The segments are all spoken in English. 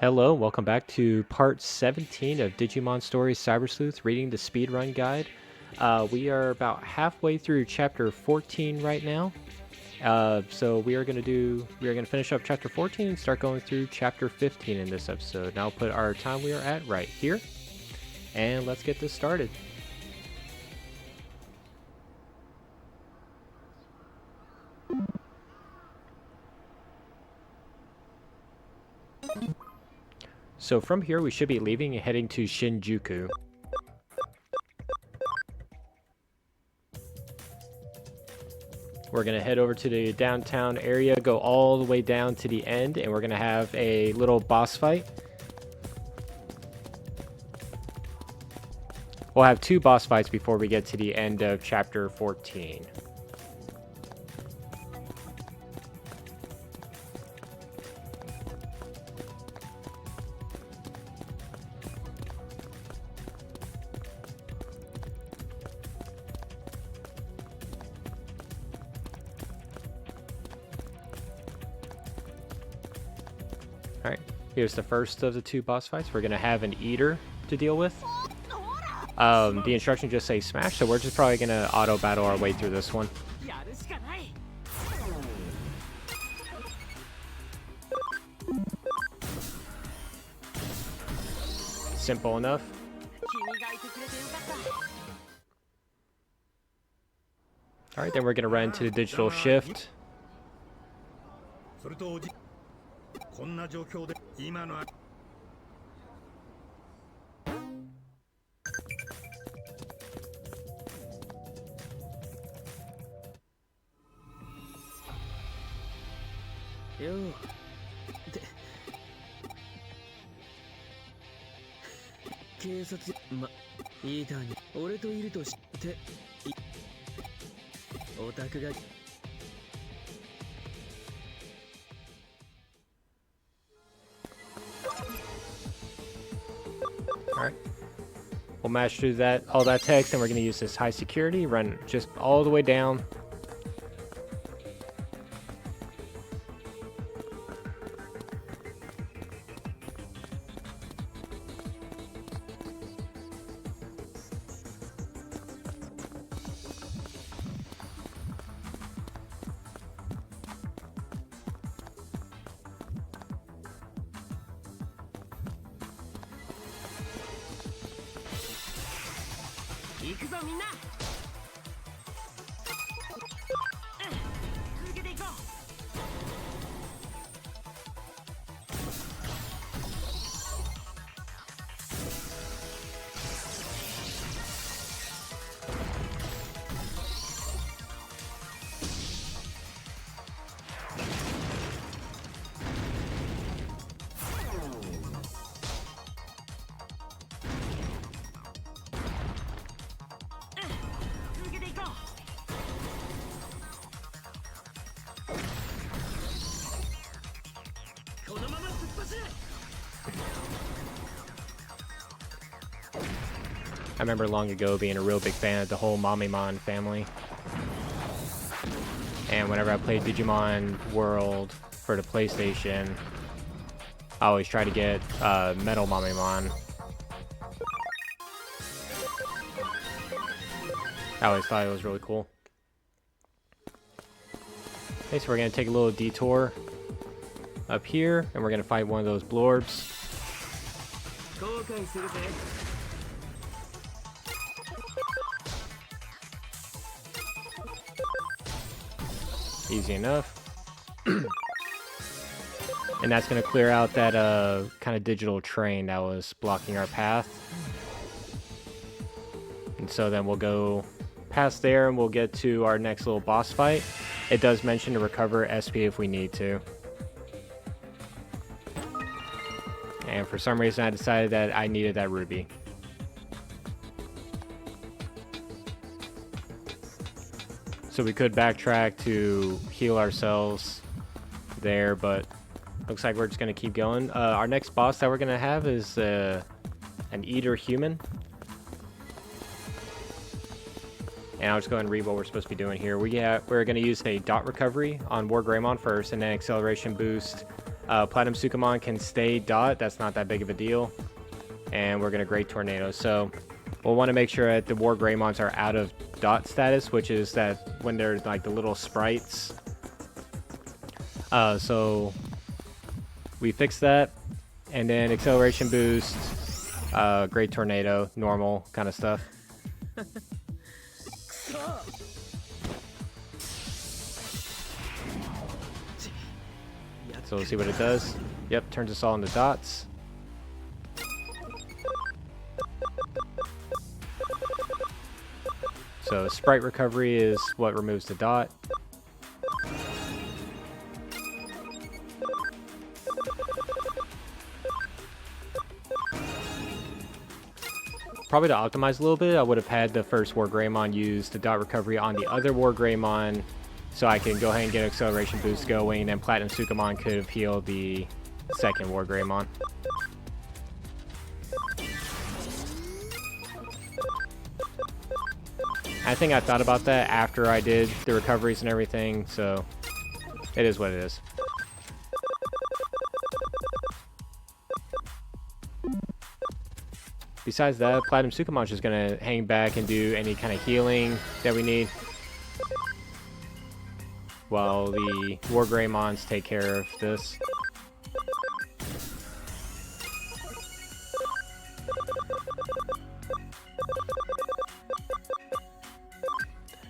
Hello, welcome back to part 17 of Digimon Stories Cyber Sleuth, reading the speedrun guide. We are about halfway through chapter 14 right now. So we are going to finish up chapter 14 and start going through chapter 15 in this episode. Now I'll put our time we are at right here, and let's get this started. So from here, we should be leaving and heading to Shinjuku. We're going to head over to the downtown area, go all the way down to the end, and we're going to have a little boss fight. We'll have two boss fights before we get to the end of chapter 14. Alright, here's the first of the two boss fights. We're going to have an eater to deal with. The instructions just say smash, so we're just probably going to auto battle our way through this one. Simple enough. Alright, then we're going to run into the digital shift. Alright. We'll match through all that text, and we're going to use this high security, run just all the way down. I remember long ago being a real big fan of the whole Mamimon family. And whenever I played Digimon World for the PlayStation, I always try to get Metal Mamimon. I always thought it was really cool. Okay, so we're going to take a little detour up here, and we're going to fight one of those blorbs. Easy enough. And that's going to clear out that kind of digital train that was blocking our path. And so then we'll go past there and we'll get to our next little boss fight. It does mention to recover SP if we need to. And for some reason I decided that I needed that ruby. So we could backtrack to heal ourselves there, but looks like we're just going to keep going. Our next boss that we're going to have is an eater human. And I'll just go ahead and read what we're supposed to be doing here. We're going to use a dot recovery on War Greymon first, and then acceleration boost Platinum Sukamon can stay dot. That's not that big of a deal. And we're going to Great Tornado. So we'll want to make sure that the War Greymons are out of dot status, which is that when they're like the little sprites. So we fix that. And then Acceleration Boost, Great Tornado, normal kind of stuff. So we'll see what it does. Yep, turns us all into dots. So sprite recovery is what removes the dot. Probably to optimize a little bit, I would have had the first War Greymon use the dot recovery on the other War Greymon, so I can go ahead and get Acceleration Boost going, and Platinum Sukamon could have healed the second War Greymon. I think I thought about that after I did the recoveries and everything, so it is what it is. Besides that, Platinum Sukamon is just going to hang back and do any kind of healing that we need, while the War Greymons take care of this.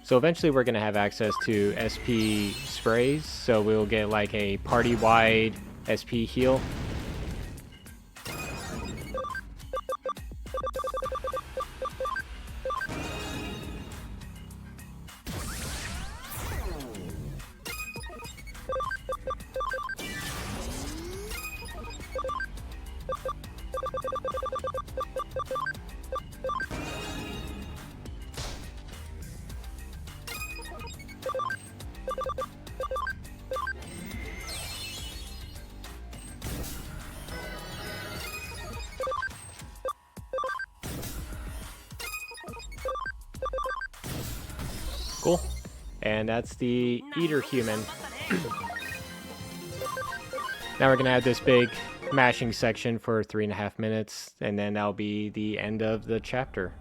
So eventually we're going to have access to SP sprays, so we'll get like a party-wide SP heal. Cool. And that's the Eater Human. Now we're going to have this big mashing section for 3.5 minutes, and then that'll be the end of the chapter.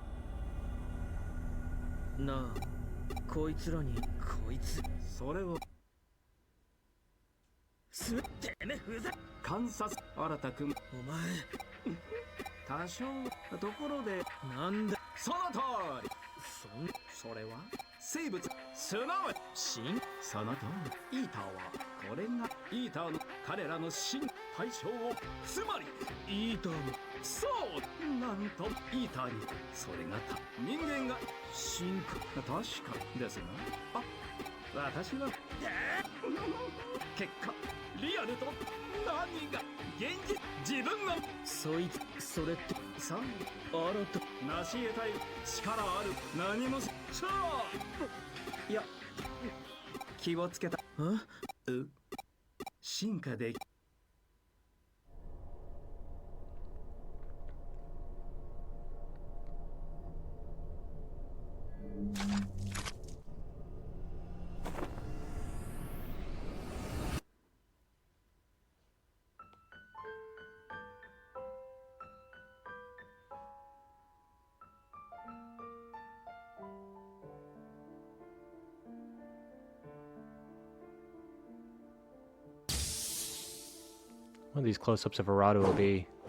One of these close-ups of Arado will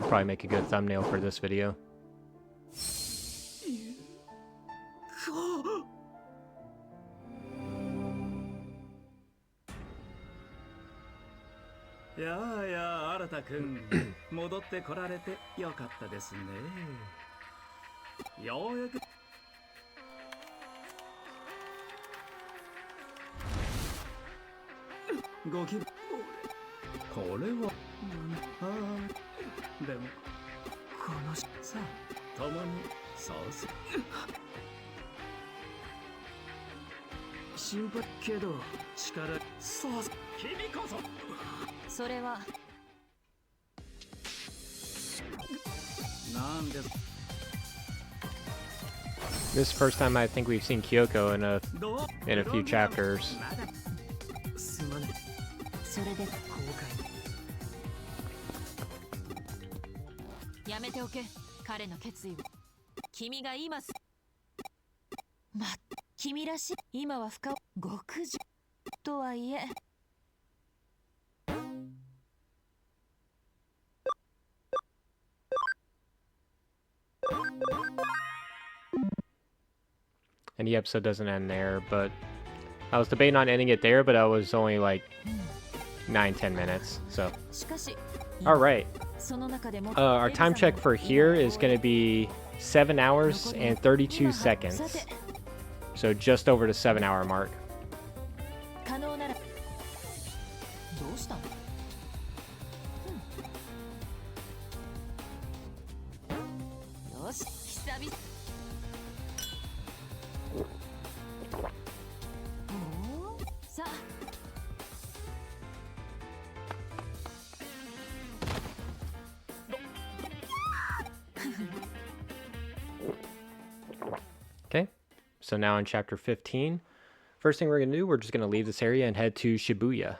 probably make a good thumbnail for this video. This is the first time I think we've seen Kyoko in a few chapters. やめておけ。彼の決意を。君が今す。君らしい。今は深極上とはいえ。And the episode doesn't end there, but I was debating on ending it there, but I was only like 9-10 minutes, so. Alright. Our time check for here is going to be 7 hours and 32 seconds. So just over the 7-hour mark. Okay, so now in chapter 15, first thing we're going to do, we're just going to leave this area and head to Shibuya.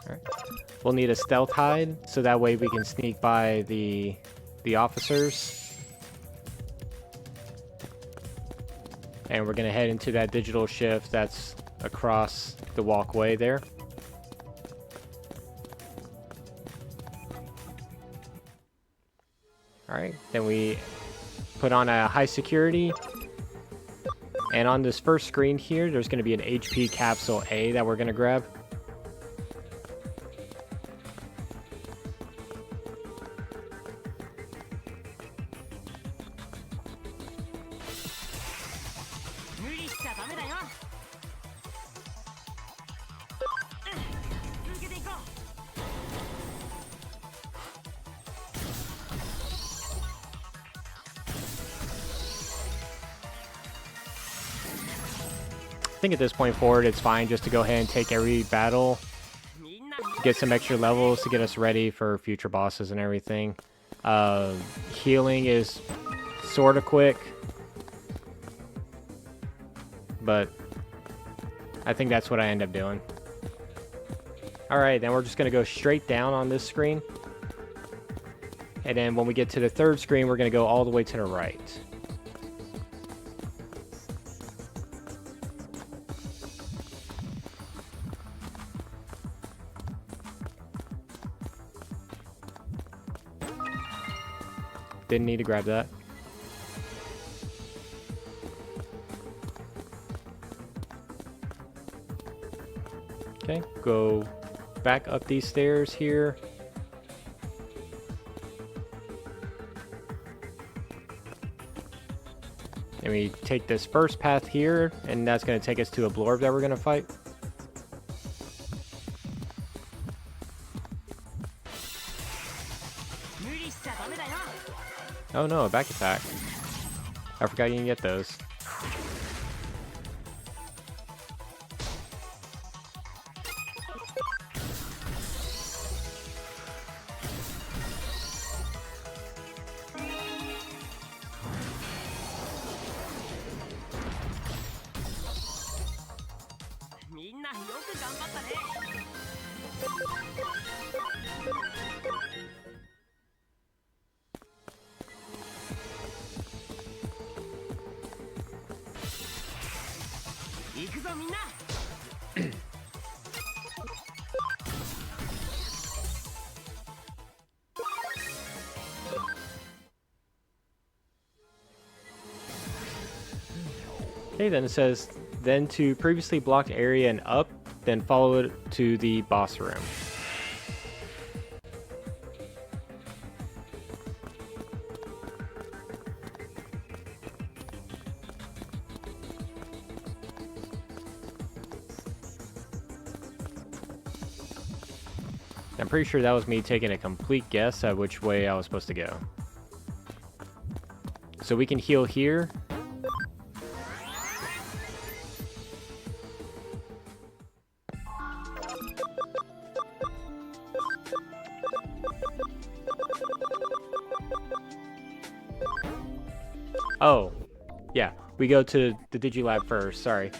Alright. We'll need a stealth hide, so that way we can sneak by the officers. And we're going to head into that digital shift that's across the walkway there. Alright, then we put on a high security. And on this first screen here, there's going to be an HP capsule A that we're going to grab. I think at this point forward, it's fine just to go ahead and take every battle to get some extra levels to get us ready for future bosses and everything. Healing is sort of quick, but I think that's what I end up doing. Alright, then we're just going to go straight down on this screen. And then when we get to the third screen, we're going to go all the way to the right. Didn't need to grab that. Okay, go back up these stairs here. And we take this first path here, and that's going to take us to a blorb that we're going to fight. Oh no, a back attack. I forgot you can get those. Okay, then it says, then to previously blocked area and up, then follow it to the boss room. I'm pretty sure that was me taking a complete guess at which way I was supposed to go. So we can heal here. Oh, Yeah, we go to the Digilab first. Sorry.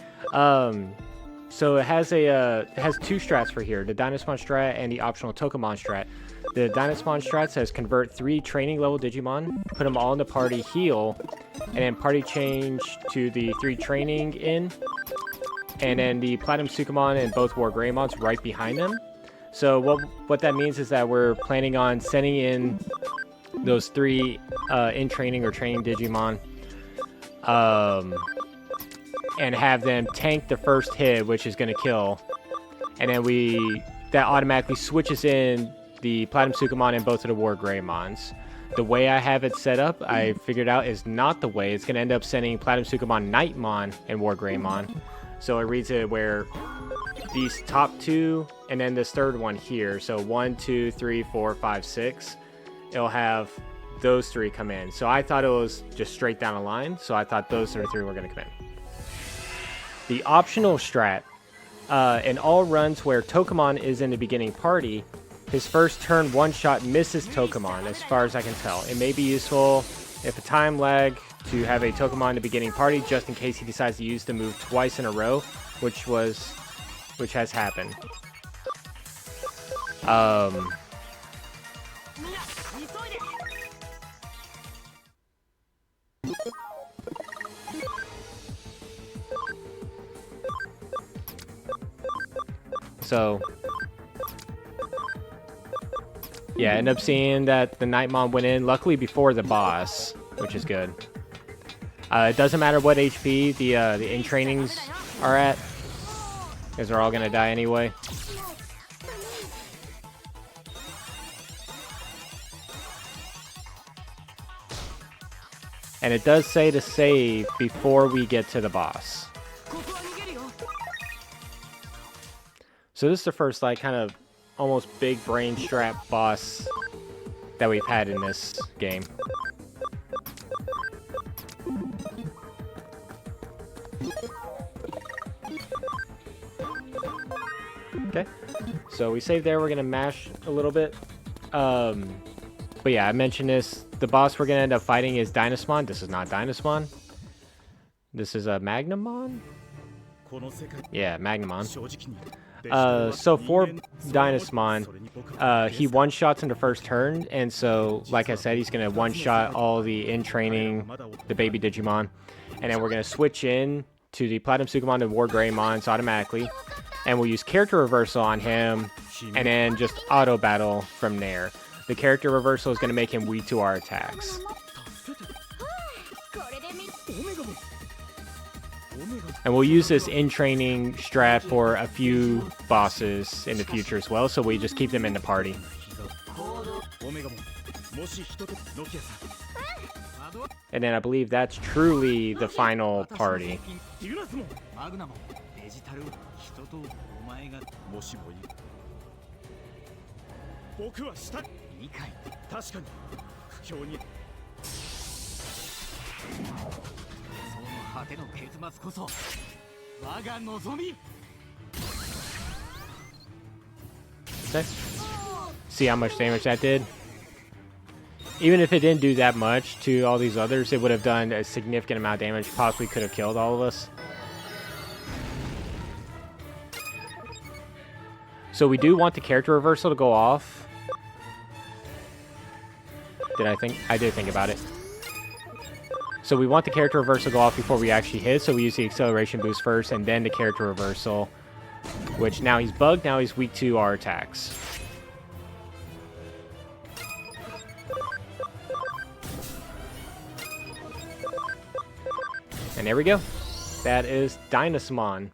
So it has two strats for here: the Dynasmon strat and the optional Tokamon strat. The Dynasmon strat says convert 3 training level Digimon, put them all in the party, heal, and then party change to the 3 training in, and then the Platinum Sukamon and both War Greymons right behind them. So what that means is that we're planning on sending in those 3 in training or training Digimon, and have them tank the first hit, which is going to kill, and then that automatically switches in the Platinum Sukamon and both of the War Greymons. The way I have it set up, I figured out, is not the way. It's going to end up sending Platinum Sukamon, Nightmon, and War Greymon. So it reads it where these top 2, and then this third one here. So 1, 2, 3, 4, 5, 6. It'll have those 3 come in. So I thought it was just straight down the line. So I thought those 3 were going to come in. The optional strat, in all runs where Tokamon is in the beginning party, his first turn one-shot misses Tokamon, as far as I can tell. It may be useful if a time lag to have a Tokamon in the beginning party, just in case he decides to use the move twice in a row, which has happened. So yeah, end up seeing that the Nightmon went in, luckily before the boss, which is good. It doesn't matter what HP the in-trainings are at, because they're all going to die anyway. And it does say to save before we get to the boss. So this is the first, like, kind of almost big brain strap boss that we've had in this game. Okay, so we save there. We're gonna mash a little bit. But yeah, I mentioned this. The boss we're gonna end up fighting is Dynasmon. This is not Dynasmon. This is a Magnamon? Yeah, Magnamon. So for Dynasmon, he one-shots in the first turn, and so, like I said, he's going to one-shot all the in-training, the baby Digimon, and then we're going to switch in to the Platinum Sukamon and War Greymons automatically, and we'll use character reversal on him, and then just auto-battle from there. The character reversal is going to make him weak to our attacks. And we'll use this in-training strat for a few bosses in the future as well, so we just keep them in the party. And then I believe that's truly the final party. Okay. See how much damage that did? Even if it didn't do that much to all these others, it would have done a significant amount of damage, possibly could have killed all of us. So we do want the character reversal to go off. I did think about it. So we want the character reversal to go off before we actually hit, so we use the acceleration boost first and then the character reversal, which now he's bugged, now he's weak to our attacks. And there we go. That is Dynasmon.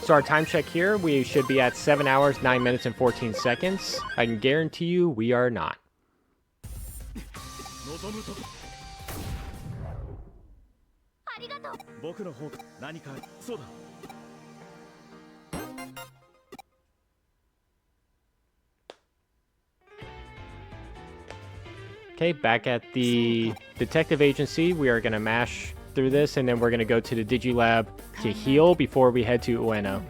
So our time check here, we should be at 7 hours, 9 minutes, and 14 seconds. I can guarantee you we are not. Okay, back at the detective agency, we are going to mash through this, and then we're going to go to the Digilab to heal before we head to Ueno.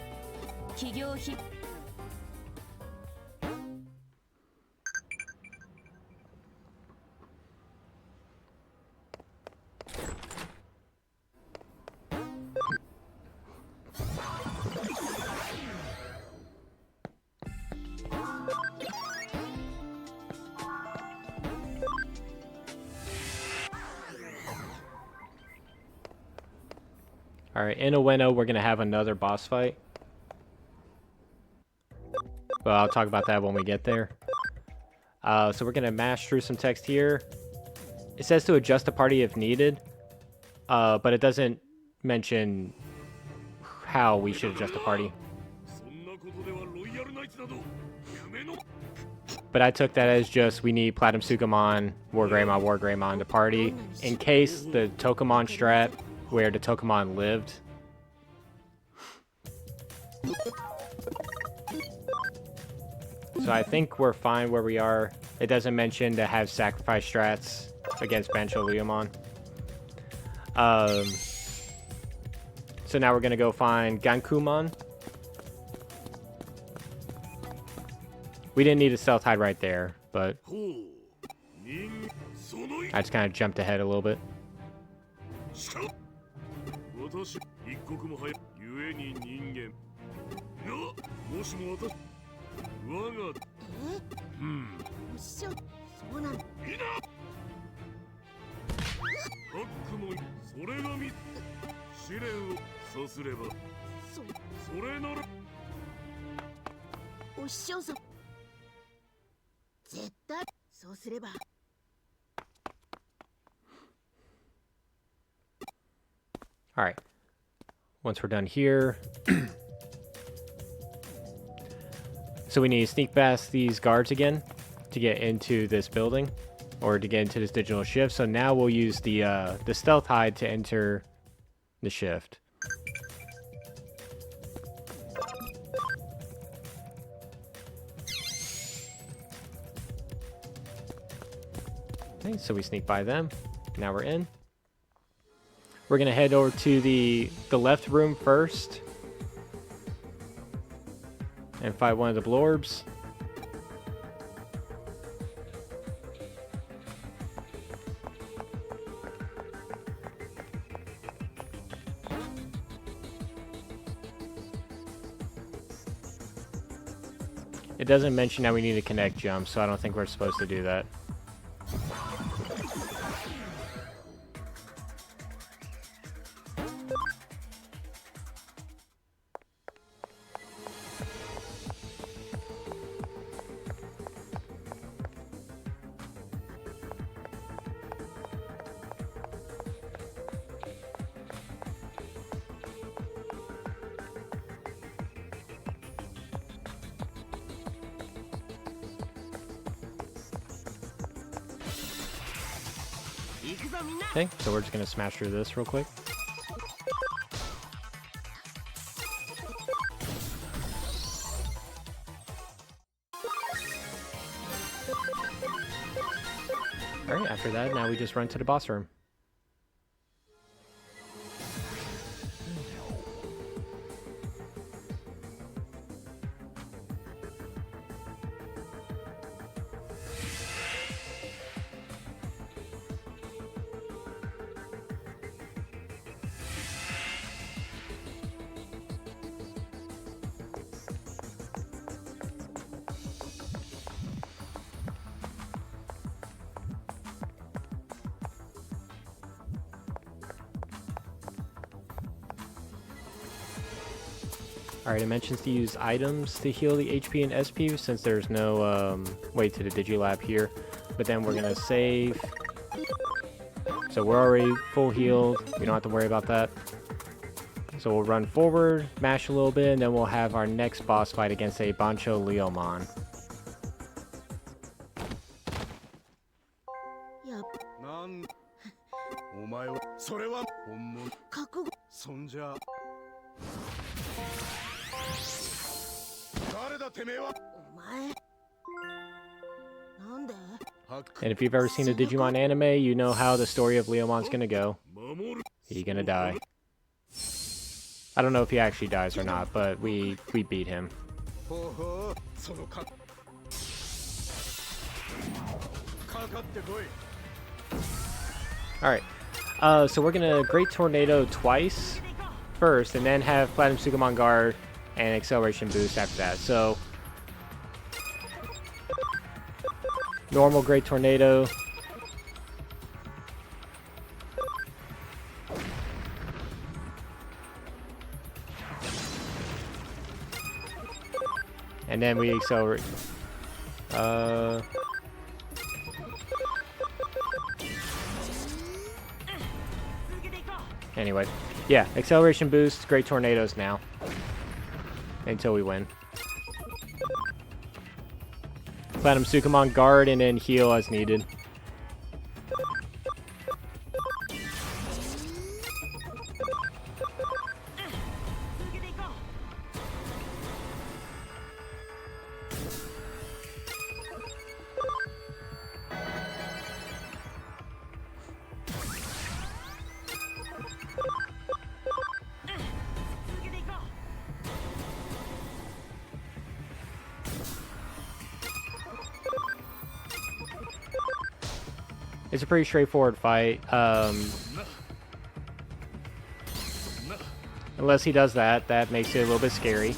Alright, in Ueno, we're going to have another boss fight. Well, I'll talk about that when we get there. So we're going to mash through some text here. It says to adjust the party if needed, but it doesn't mention how we should adjust the party. But I took that as just we need Platinum Sukamon, War Greymon to party in case the Tokamon strat where the Tokamon lived. So I think we're fine where we are. It doesn't mention to have sacrifice strats against Bancho Leomon. So now we're gonna go find Gankumon. We didn't need a stealth hide right there, but I just kind of jumped ahead a little bit. Alright, once we're done here, so we need to sneak past these guards again to get into this building, or to get into this digital shift. So now we'll use the stealth hide to enter the shift. Okay, so we sneak by them. Now we're in. We're gonna head over to the left room first and fight one of the blorbs. It doesn't mention that we need to connect jump, so I don't think we're supposed to do that. Okay, so we're just gonna smash through this real quick. Alright, after that, now we just run to the boss room. Alright, it mentions to use items to heal the HP and SP since there's no way to the Digilab here. But then we're going to save. So we're already full healed. We don't have to worry about that. So we'll run forward, mash a little bit, and then we'll have our next boss fight against a Bancho Leomon. And if you've ever seen a Digimon anime, you know how the story of Leomon's gonna go. He's gonna die. I don't know if he actually dies or not, but we beat him. Alright, so we're gonna Great Tornado twice first, and then have Platinum Sukamon Guard and Acceleration Boost after that. So normal Great Tornado. And then we accelerate. Anyway, yeah, acceleration boost, great tornadoes now. Until we win. Platinum Sukamon guard and then heal as needed. It's a pretty straightforward fight. Unless he does that, that makes it a little bit scary.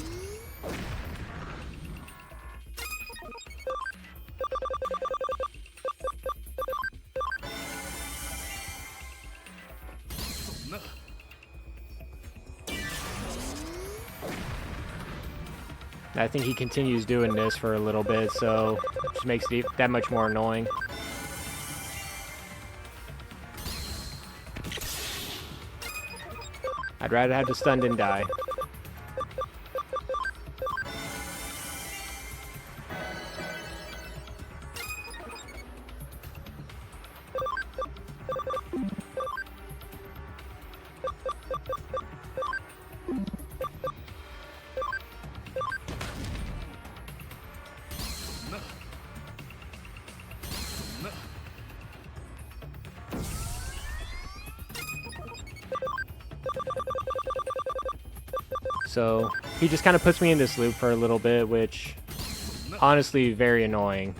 I think he continues doing this for a little bit, so it just makes it that much more annoying. I'd rather have the stun than die. So he just kind of puts me in this loop for a little bit, which honestly very annoying.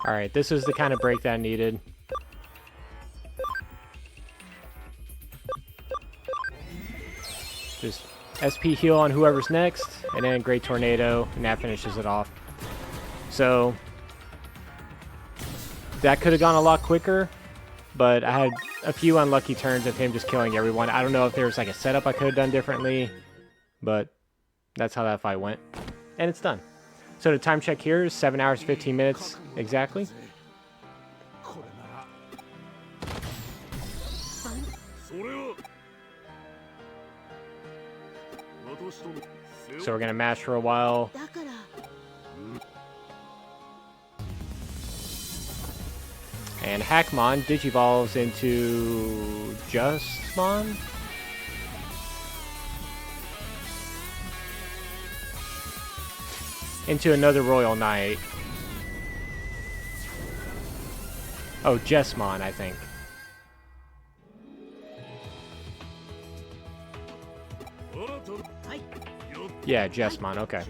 Alright, this is the kind of break that I needed. Just SP heal on whoever's next, and then Great Tornado, and that finishes it off. So, that could have gone a lot quicker, but I had a few unlucky turns of him just killing everyone. I don't know if there was like a setup I could have done differently, but that's how that fight went. And it's done. So the time check here is 7 hours, 15 minutes exactly. So we're going to mash for a while. And Hackmon digivolves into Justmon? Into another Royal Knight. Oh, Jesmon, I think. Yeah, Jesmon, okay.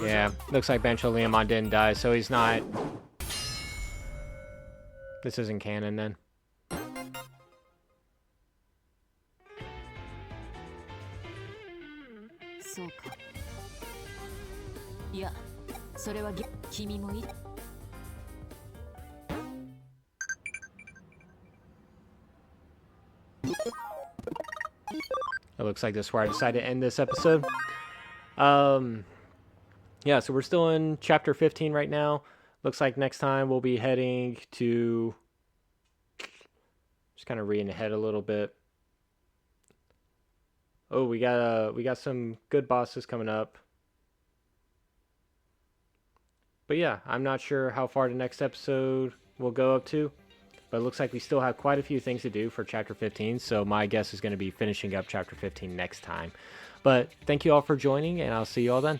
Yeah, looks like Bencho Leomon didn't die, so he's not... This isn't canon then. It looks like this is where I decided to end this episode. Yeah, so we're still in chapter 15 right now. Looks like next time we'll be heading to... Just kind of reading ahead a little bit. Oh, we got some good bosses coming up. But yeah, I'm not sure how far the next episode will go up to. But it looks like we still have quite a few things to do for Chapter 15, so my guess is going to be finishing up Chapter 15 next time. But thank you all for joining, and I'll see you all then.